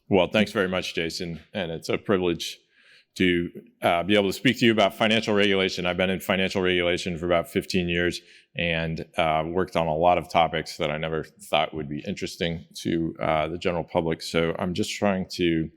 Well, thanks very much, Jason. And it's a privilege to be able to speak to you about financial regulation. I've been in financial regulation for about 15 years and worked on a lot of topics that I never thought would be interesting to the general public. So I'm just trying to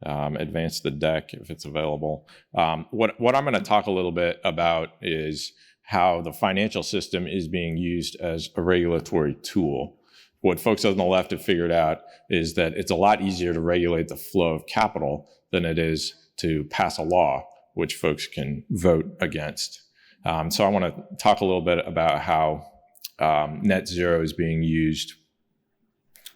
advance the deck if it's available. What I'm going to talk a little bit about is how the financial system is being used as a regulatory tool. What folks on the left have figured out is that it's a lot easier to regulate the flow of capital than it is to pass a law, which folks can vote against. So I want to talk a little bit about how net zero is being used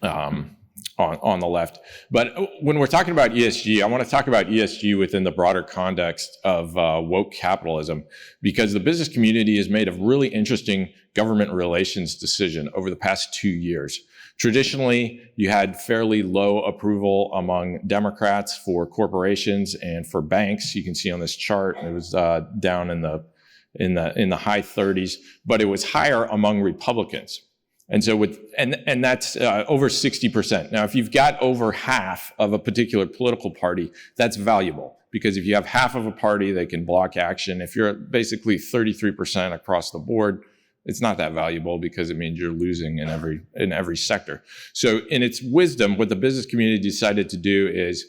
on the left. But when we're talking about ESG, I want to talk about ESG within the broader context of woke capitalism, because the business community has made a really interesting government relations decision over the past 2 years. Traditionally, you had fairly low approval among Democrats for corporations and for banks. You can see on this chart, it was down in the high 30s, but it was higher among Republicans. And so and that's over 60%. Now, if you've got over half of a particular political party, that's valuable, because if you have half of a party, they can block action. If you're basically 33% across the board, it's not that valuable, because it means you're losing in every sector. So in its wisdom, what the business community decided to do is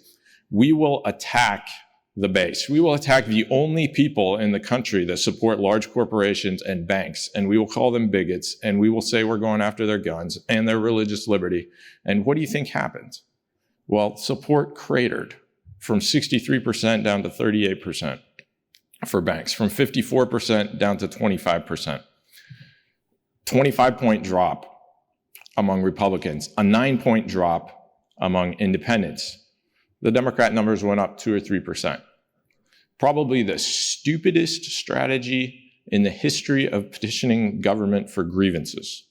we will attack the base. We will attack the only people in the country that support large corporations and banks, and we will call them bigots, and we will say we're going after their guns and their religious liberty. And what do you think happened? Well, support cratered from 63% down to 38% for banks, from 54% down to 25%. 25-point drop among Republicans, a 9-point drop among independents. The Democrat numbers went up 2 or 3%. Probably the stupidest strategy in the history of petitioning government for grievances.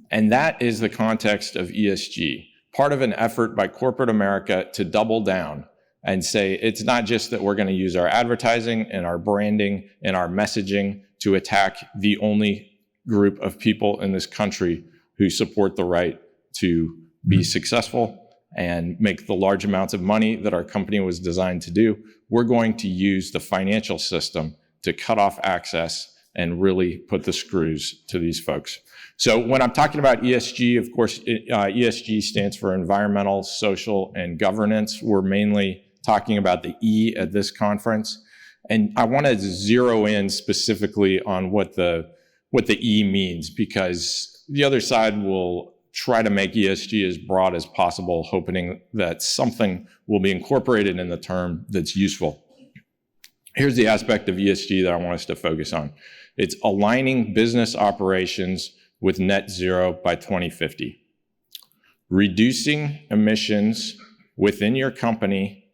And that is the context of ESG, part of an effort by corporate America to double down and say it's not just that we're going to use our advertising and our branding and our messaging to attack the only group of people in this country who support the right to be successful and make the large amounts of money that our company was designed to do. We're going to use the financial system to cut off access and really put the screws to these folks. So when I'm talking about ESG, of course, ESG stands for environmental, social, and governance. We're mainly talking about the E at this conference. And I want to zero in specifically on what the E means, because the other side will try to make ESG as broad as possible, hoping that something will be incorporated in the term that's useful. Here's the aspect of ESG that I want us to focus on. It's aligning business operations with net zero by 2050. Reducing emissions within your company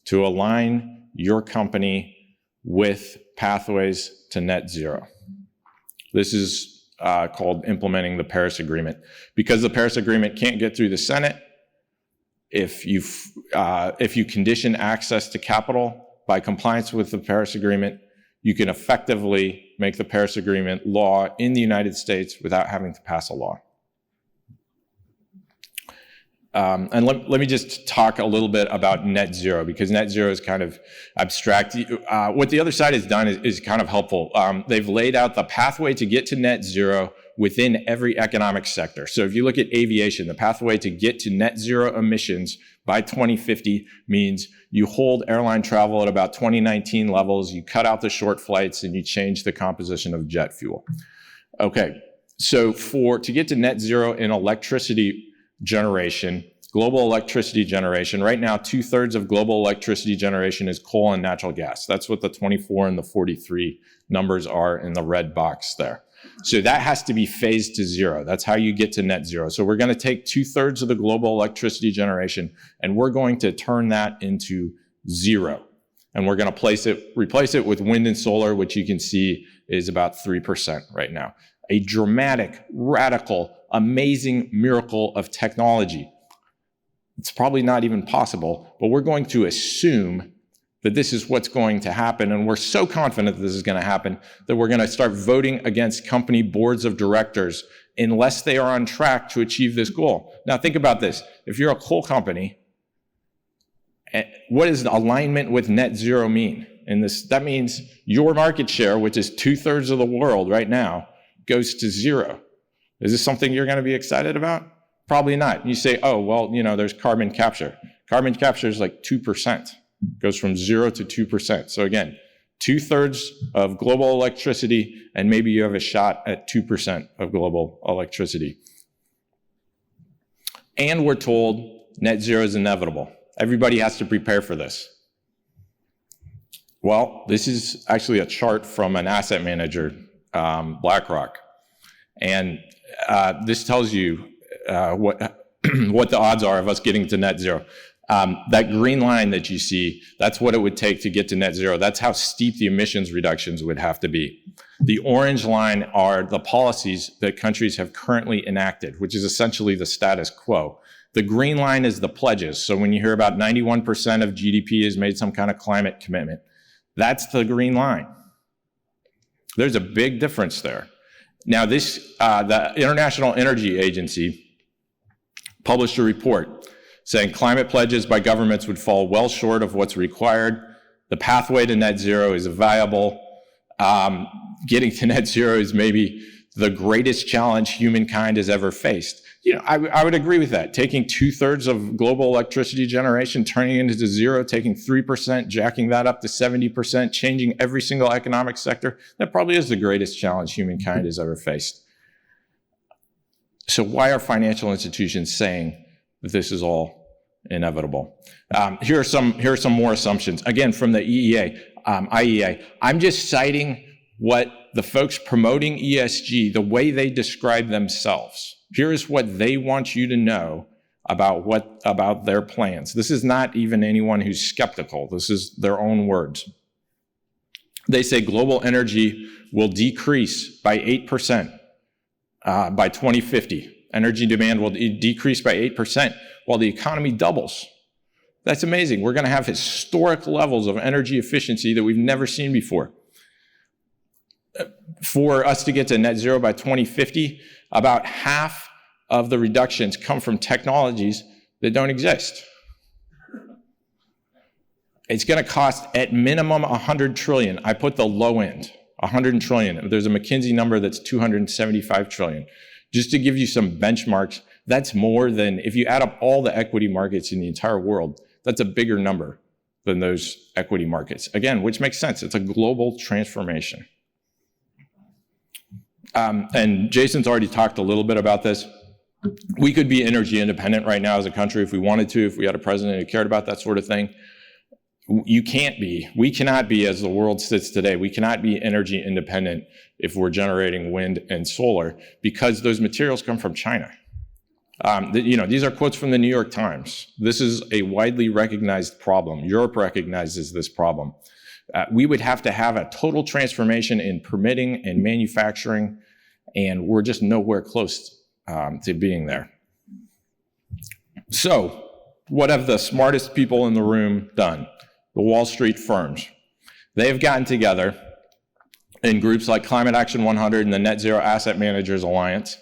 to align your company with pathways to net zero. This is called implementing the Paris Agreement. Because the Paris Agreement can't get through the Senate, if you condition access to capital by compliance with the Paris Agreement, you can effectively make the Paris Agreement law in the United States without having to pass a law. And let me just talk a little bit about net zero, because net zero is kind of abstract. What the other side has done is kind of helpful. They've laid out the pathway to get to net zero within every economic sector. So if you look at aviation, the pathway to get to net zero emissions by 2050 means you hold airline travel at about 2019 levels, you cut out the short flights, and you change the composition of jet fuel. Okay, so to get to net zero in electricity generation, global electricity generation, right now 2/3 of global electricity generation is coal and natural gas. That's what the 24 and the 43 numbers are in the red box there. So that has to be phased to zero. That's how you get to net zero. So we're going to take 2/3 of the global electricity generation, and we're going to turn that into zero. And we're going to replace it with wind and solar, which you can see is about 3% right now. A dramatic, radical, amazing miracle of technology. It's probably not even possible, but we're going to assume that this is what's going to happen. And we're so confident that this is going to happen that we're going to start voting against company boards of directors unless they are on track to achieve this goal. Now think about this. If you're a coal company, what does alignment with net zero mean? And that means your market share, which is 2/3 of the world right now, goes to zero. Is this something you're going to be excited about? Probably not. You say, oh, well, there's carbon capture. Carbon capture is like 2%. Goes from 0 to 2%. So again, 2/3 of global electricity, and maybe you have a shot at 2% of global electricity. And we're told net zero is inevitable. Everybody has to prepare for this. Well, this is actually a chart from an asset manager, BlackRock. And this tells you what the odds are of us getting to net zero. That green line that you see, that's what it would take to get to net zero. That's how steep the emissions reductions would have to be. The orange line are the policies that countries have currently enacted, which is essentially the status quo. The green line is the pledges. So when you hear about 91% of GDP has made some kind of climate commitment, that's the green line. There's a big difference there. Now the International Energy Agency published a report saying climate pledges by governments would fall well short of what's required. The pathway to net zero is viable. Getting to net zero is maybe the greatest challenge humankind has ever faced. I would agree with that. Taking 2/3 of global electricity generation, turning it into zero, taking 3%, jacking that up to 70%, changing every single economic sector, that probably is the greatest challenge humankind has ever faced. So why are financial institutions saying that this is all inevitable? Here are some more assumptions. Again, from the IEA. I'm just citing what the folks promoting ESG, the way they describe themselves. Here's what they want you to know about their plans. This is not even anyone who's skeptical. This is their own words. They say global energy will decrease by 8% by 2050. Energy demand will decrease by 8% while the economy doubles. That's amazing. We're going to have historic levels of energy efficiency that we've never seen before. For us to get to net zero by 2050, about half of the reductions come from technologies that don't exist. It's going to cost at minimum 100 trillion. I put the low end, 100 trillion. There's a McKinsey number that's 275 trillion. Just to give you some benchmarks, that's more than, if you add up all the equity markets in the entire world, that's a bigger number than those equity markets. Again, which makes sense. It's a global transformation. And Jason's already talked a little bit about this. We could be energy independent right now as a country if we wanted to, if we had a president who cared about that sort of thing. You can't be. We cannot be, as the world sits today, we cannot be energy independent if we're generating wind and solar, because those materials come from China. These are quotes from the New York Times. This is a widely recognized problem. Europe recognizes this problem. We would have to have a total transformation in permitting and manufacturing, and we're just nowhere close to being there. So, what have the smartest people in the room done? The Wall Street firms. They've gotten together in groups like Climate Action 100 and the Net Zero Asset Managers Alliance.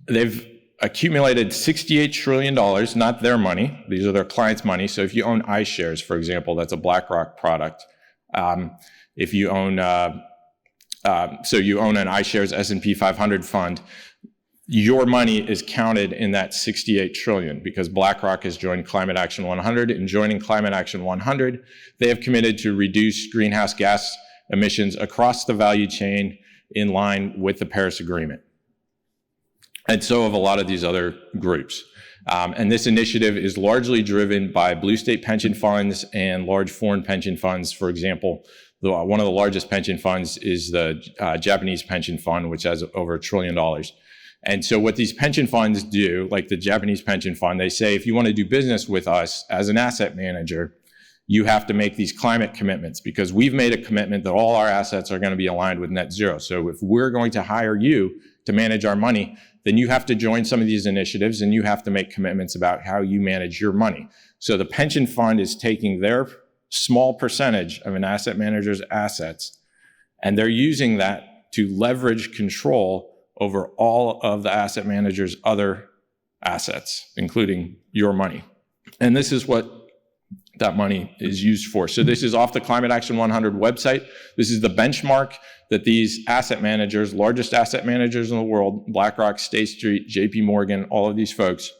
They've accumulated $68 trillion, not their money. These are their clients' money. So if you own iShares, for example, that's a BlackRock product. If you own, so you own an iShares S&P 500 fund, your money is counted in that 68 trillion because BlackRock has joined Climate Action 100. In joining Climate Action 100, they have committed to reduce greenhouse gas emissions across the value chain in line with the Paris Agreement. And so have a lot of these other groups. And this initiative is largely driven by blue state pension funds and large foreign pension funds. For example, one of the largest pension funds is the Japanese pension fund, which has over $1 trillion. And so what these pension funds do, like the Japanese pension fund, they say, if you want to do business with us as an asset manager, you have to make these climate commitments because we've made a commitment that all our assets are going to be aligned with net zero. So if we're going to hire you to manage our money, then you have to join some of these initiatives and you have to make commitments about how you manage your money. So the pension fund is taking their small percentage of an asset manager's assets, and they're using that to leverage control over all of the asset manager's other assets, including your money. And this is what that money is used for. So this is off the Climate Action 100 website. This is the benchmark that these asset managers, largest asset managers in the world, BlackRock, State Street, JP Morgan, all of these folks,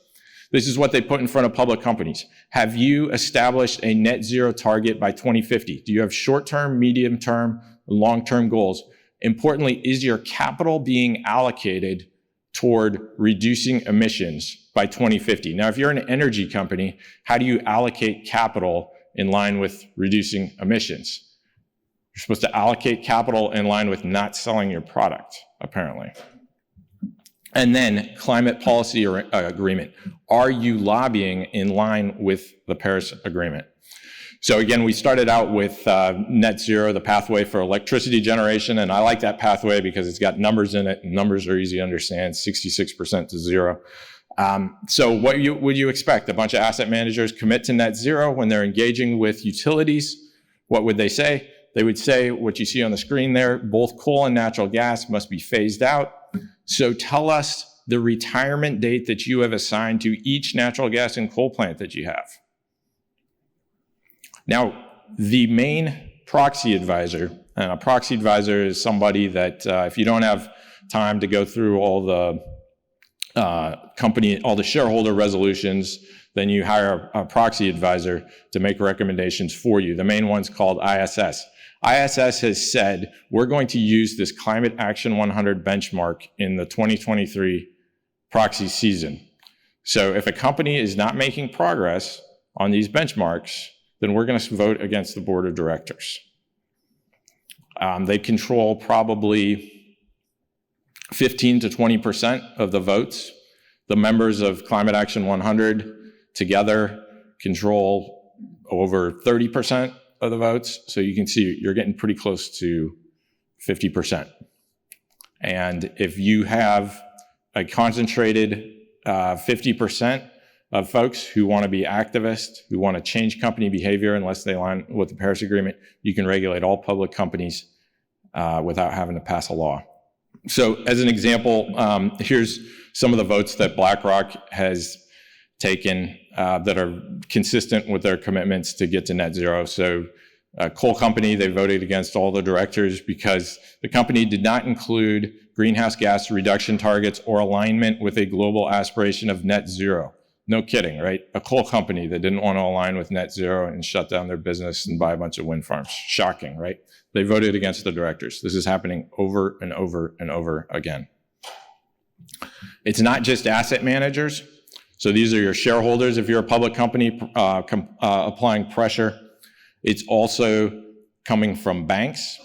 this is what they put in front of public companies. Have you established a net zero target by 2050? Do you have short-term, medium-term, long-term goals? Importantly, is your capital being allocated toward reducing emissions by 2050? Now, if you're an energy company, how do you allocate capital in line with reducing emissions? You're supposed to allocate capital in line with not selling your product, apparently. And then climate policy agreement. Are you lobbying in line with the Paris Agreement? So again, we started out with net zero, the pathway for electricity generation, and I like that pathway because it's got numbers in it, and numbers are easy to understand, 66% to zero. So what would you expect? A bunch of asset managers commit to net zero when they're engaging with utilities. What would they say? They would say what you see on the screen there, both coal and natural gas must be phased out. So tell us the retirement date that you have assigned to each natural gas and coal plant that you have. Now, the main proxy advisor, and a proxy advisor is somebody that if you don't have time to go through all the all the shareholder resolutions, then you hire a proxy advisor to make recommendations for you. The main one's called ISS. ISS has said, we're going to use this Climate Action 100 benchmark in the 2023 proxy season. So if a company is not making progress on these benchmarks, then we're going to vote against the board of directors. They control probably 15 to 20% of the votes. The members of Climate Action 100 together control over 30% of the votes. So you can see you're getting pretty close to 50%. And if you have a concentrated 50% of folks who want to be activists, who want to change company behavior unless they align with the Paris Agreement, you can regulate all public companies without having to pass a law. So as an example, here's some of the votes that BlackRock has taken that are consistent with their commitments to get to net zero. So coal company, they voted against all the directors because the company did not include greenhouse gas reduction targets or alignment with a global aspiration of net zero. No kidding, right? A coal company that didn't want to align with net zero and shut down their business and buy a bunch of wind farms. Shocking, right? They voted against the directors. This is happening over and over and over again. It's not just asset managers. So these are your shareholders if you're a public company applying pressure. It's also coming from banks.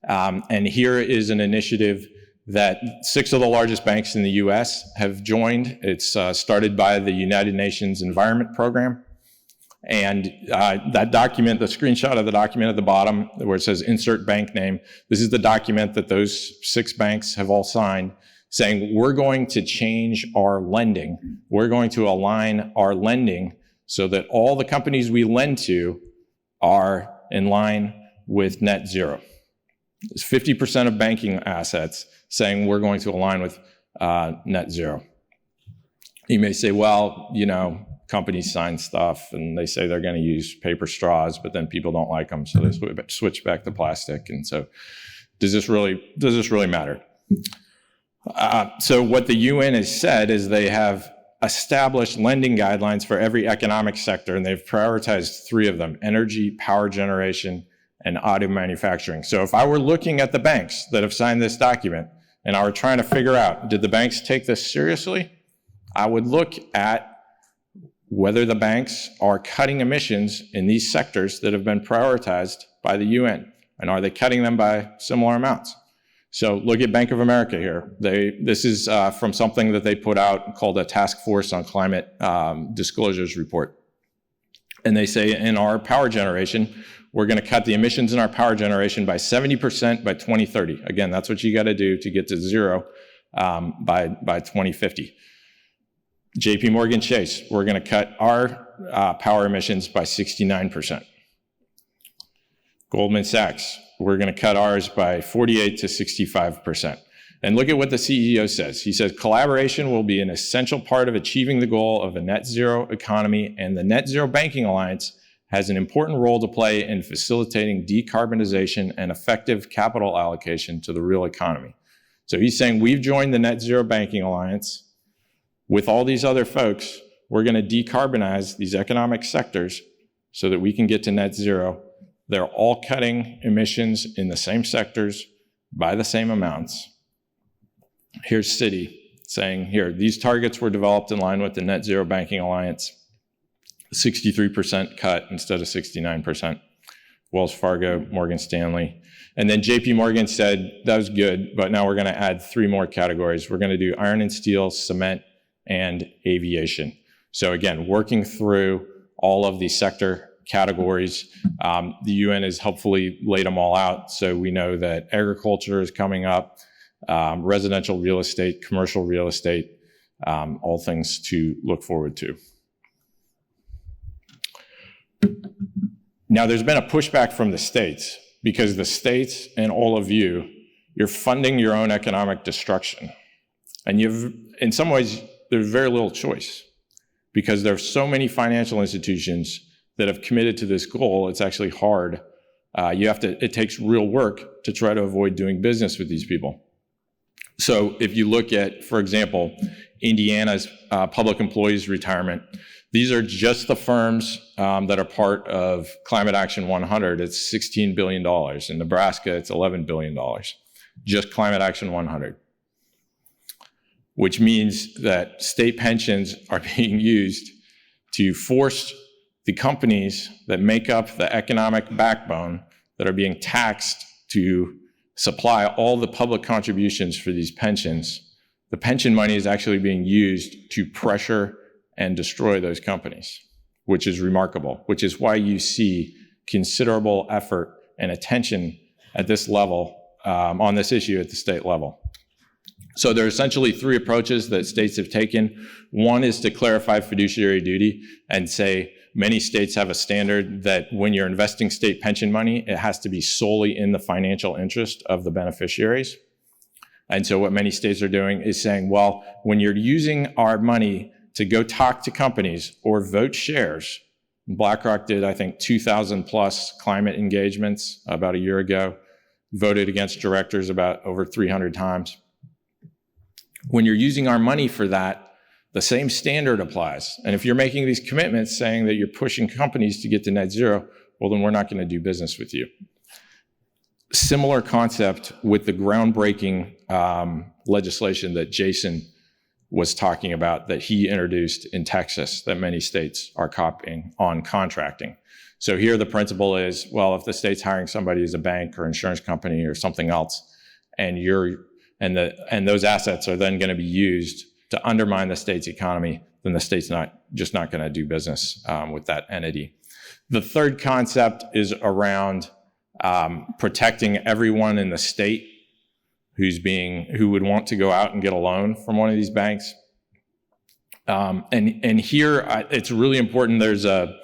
And here is an initiative that 6 of the largest banks in the US have joined. It's started by the United Nations Environment Program. And that document, the screenshot of the document at the bottom where it says insert bank name, this is the document that those 6 banks have all signed saying we're going to change our lending. We're going to align our lending so that all the companies we lend to are in line with net zero. There's 50% of banking assets saying we're going to align with net zero. You may say, well, you know, companies sign stuff and they say they're going to use paper straws, but then people don't like them, so they switch back to plastic. And so, does this really matter? So what the UN has said is they have established lending guidelines for every economic sector, and they've prioritized 3 of them: energy, power generation, and auto manufacturing. So if I were looking at the banks that have signed this document and I were trying to figure out, did the banks take this seriously? I would look at whether the banks are cutting emissions in these sectors that have been prioritized by the UN, and are they cutting them by similar amounts? So look at Bank of America here. This is from something that they put out called a Task Force on Climate Disclosures report. And they say in our power generation, we're going to cut the emissions in our power generation by 70% by 2030. Again, that's what you got to do to get to zero by 2050. JP Morgan Chase, we're going to cut our power emissions by 69%. Goldman Sachs, we're going to cut ours by 48 to 65%. And look at what the CEO says. He says, collaboration will be an essential part of achieving the goal of a net zero economy, and the Net Zero Banking Alliance has an important role to play in facilitating decarbonization and effective capital allocation to the real economy. So he's saying we've joined the Net Zero Banking Alliance with all these other folks. We're going to decarbonize these economic sectors so that we can get to net zero. They're all cutting emissions in the same sectors by the same amounts. Here's Citi saying, here, these targets were developed in line with the Net Zero Banking Alliance, 63% cut instead of 69%. Wells Fargo, Morgan Stanley. And then JP Morgan said, that was good, but now we're going to add 3 more categories. We're going to do iron and steel, cement, and aviation. So again, working through all of the sector categories. The UN has hopefully laid them all out. So we know that agriculture is coming up, residential real estate, commercial real estate, all things to look forward to. Now, there's been a pushback from the states because the states and all of you, you're funding your own economic destruction. And in some ways, there's very little choice because there are so many financial institutions that have committed to this goal. It's actually hard. It takes real work to try to avoid doing business with these people. So if you look at, for example, Indiana's public employees retirement, these are just the firms that are part of Climate Action 100. It's $16 billion. In Nebraska, it's $11 billion. Just Climate Action 100. Which means that state pensions are being used to force the companies that make up the economic backbone that are being taxed to supply all the public contributions for these pensions. The pension money is actually being used to pressure and destroy those companies, which is remarkable, which is why you see considerable effort and attention at this level, on this issue at the state level. So there are essentially 3 approaches that states have taken. One is to clarify fiduciary duty and say many states have a standard that when you're investing state pension money, it has to be solely in the financial interest of the beneficiaries. And so what many states are doing is saying, well, when you're using our money to go talk to companies or vote shares, BlackRock did, I think, 2,000 plus climate engagements about a year ago, voted against directors about over 300 times. When you're using our money for that, the same standard applies. And if you're making these commitments saying that you're pushing companies to get to net zero, well, then we're not going to do business with you. Similar concept with the groundbreaking legislation that Jason was talking about that he introduced in Texas that many states are copying on contracting. So here the principle is, well, if the state's hiring somebody as a bank or insurance company or something else, and those assets are then going to be used to undermine the state's economy, then the state's not going to do business with that entity. The third concept is around protecting everyone in the state who would want to go out and get a loan from one of these banks. And here it's really important. There's a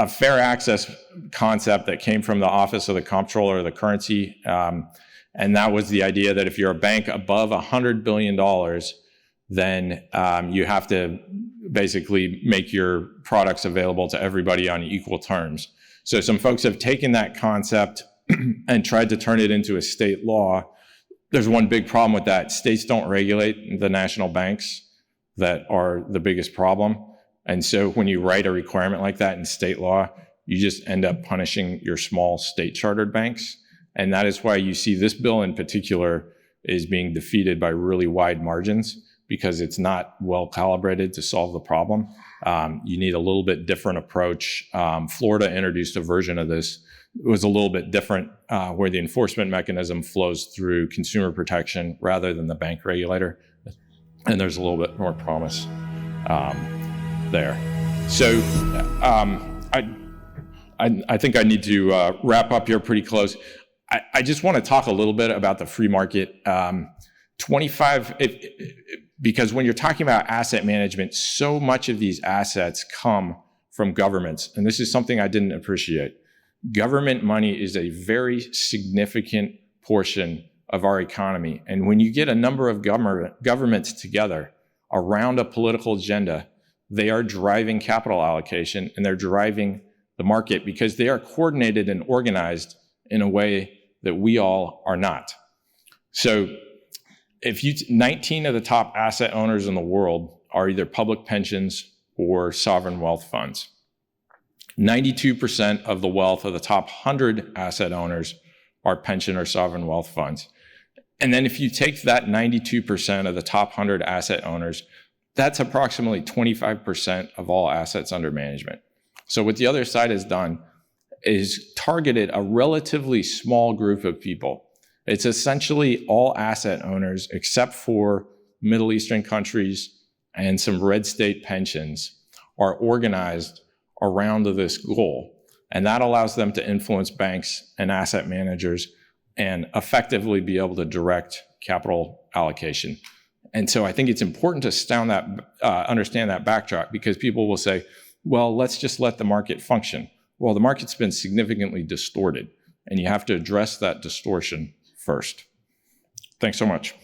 fair access concept that came from the Office of the Comptroller of the Currency. And that was the idea that if you're a bank above $100 billion, then you have to basically make your products available to everybody on equal terms. So some folks have taken that concept and tried to turn it into a state law. There's one big problem with that. States don't regulate the national banks that are the biggest problem. And so when you write a requirement like that in state law, you just end up punishing your small state chartered banks. And that is why you see this bill in particular is being defeated by really wide margins because it's not well calibrated to solve the problem. You need a little bit different approach. Florida introduced a version of this. It was a little bit different where the enforcement mechanism flows through consumer protection rather than the bank regulator. And there's a little bit more promise there. So I think I need to wrap up here pretty close. I just want to talk a little bit about the free market. Because when you're talking about asset management, so much of these assets come from governments. And this is something I didn't appreciate. Government money is a very significant portion of our economy. And when you get a number of governments together around a political agenda, they are driving capital allocation and they're driving the market because they are coordinated and organized in a way that we all are not. So 19 of the top asset owners in the world are either public pensions or sovereign wealth funds. 92% of the wealth of the top 100 asset owners are pension or sovereign wealth funds. And then if you take that 92% of the top 100 asset owners, that's approximately 25% of all assets under management. So what the other side has done is targeted a relatively small group of people. It's essentially all asset owners except for Middle Eastern countries and some red state pensions are organized around this goal. And that allows them to influence banks and asset managers and effectively be able to direct capital allocation. And so I think it's important to understand that backdrop because people will say, well, let's just let the market function. Well, the market's been significantly distorted, and you have to address that distortion first. Thanks so much.